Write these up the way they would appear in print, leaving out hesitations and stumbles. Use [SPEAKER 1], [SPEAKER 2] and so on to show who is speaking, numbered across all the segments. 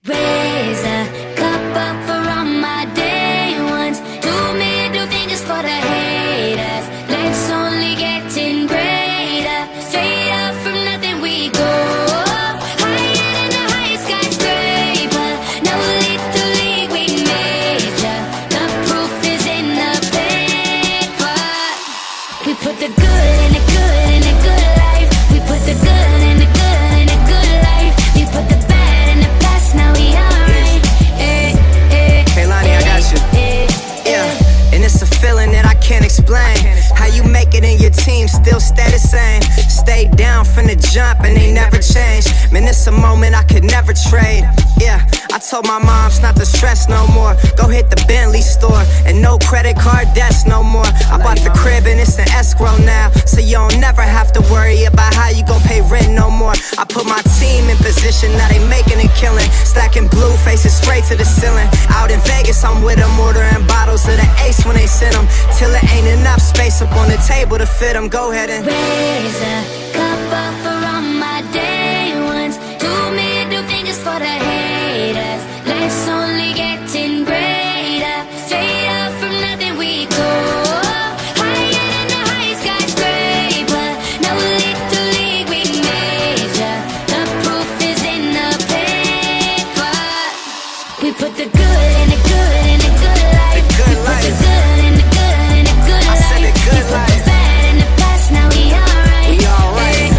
[SPEAKER 1] Raise a cup up for all my day ones. 2 middle fingers for the haters. Life's only getting greater. Straight up from nothing we go. Higher than the highest skyscraper. No little league we major. The proof is in the paper. We put the good in the good in the good life. We put the good in the good in the good life. We put the bad in the past, now we alright.
[SPEAKER 2] Hey Lonnie, I got you. Yeah, and it's a feeling that I can't explain. How you make it in your team still stay the same. Stay down from the jump and they never change. Man, it's a moment I could never trade. Yeah, I told my moms not to stress no more. Go hit the Bentley store and no credit card debts no more. I bought the crib and it's an escrow now, so you don't never have to worry about how you gon' pay rent no more. I put my team in position, now they making a killing. Stacking blue faces straight to the ceiling. Out in Vegas, I'm with them, ordering bottles of the Ace when they send them. Till it ain't enough space up on the table to fit them. Go ahead and
[SPEAKER 1] raise a cup up for all my day ones. 2 middle fingers for the haters. Life's only getting greater. Straight up from nothing we go. Higher than the highest skyscraper. No little league we major. The proof is in the paper. We put the good in the good in the good life.
[SPEAKER 2] The good
[SPEAKER 1] We put
[SPEAKER 2] life.
[SPEAKER 1] the good in the good in the good
[SPEAKER 2] I
[SPEAKER 1] life.
[SPEAKER 2] said the good
[SPEAKER 1] We put
[SPEAKER 2] life.
[SPEAKER 1] the bad in the past, now we alright.
[SPEAKER 2] We alright.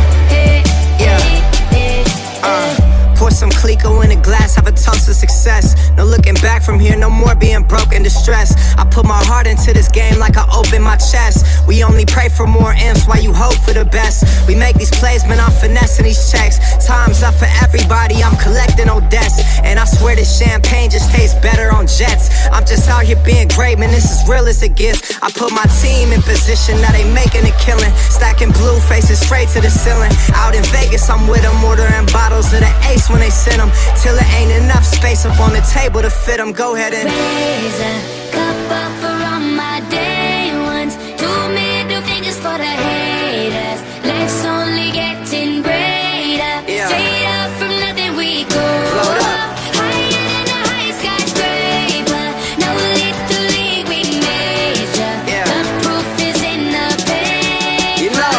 [SPEAKER 2] Pour some Clico in a glass, have a toast to success. No looking back from here, no more being broke and distressed. I put my heart into this game like I open my chest. We only pray for more M's while you hope for the best. We make these plays, man, I'm finessing these checks. Time's up for everybody, I'm collecting old debts. And I swear this champagne just tastes better on jets. I'm just out here being great, man, this is real as it gets. I put my team in position, now they making a killing. Stacking blue faces straight to the ceiling. Out in Vegas, I'm with them, ordering bottles of the Ace when they send them. Till it ain't enough space up on the table to fit them. Go ahead and
[SPEAKER 1] raise a cup up for all my day ones. 2 middle fingers for the haters. Life's only getting greater.
[SPEAKER 2] Yeah.
[SPEAKER 1] Straight up from nothing we go.
[SPEAKER 2] Load up.
[SPEAKER 1] Higher than the highest skyscraper. No little league we major.
[SPEAKER 2] Yeah.
[SPEAKER 1] The proof is in the paper.
[SPEAKER 2] You know.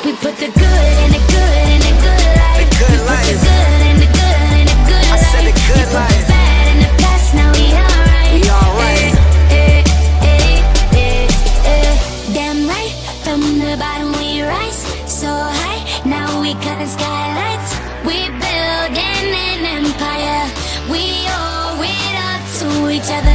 [SPEAKER 1] We put the good in the good in the good life.
[SPEAKER 2] The good
[SPEAKER 1] We put
[SPEAKER 2] life.
[SPEAKER 1] the good in the good in the good
[SPEAKER 2] I said the
[SPEAKER 1] life.
[SPEAKER 2] good
[SPEAKER 1] We put
[SPEAKER 2] life.
[SPEAKER 1] the bad in the past, now we alright.
[SPEAKER 2] We alright.
[SPEAKER 1] Damn right, from the bottom we rise so high. Now we cut the skylights. We building an empire. We owe it up to each other.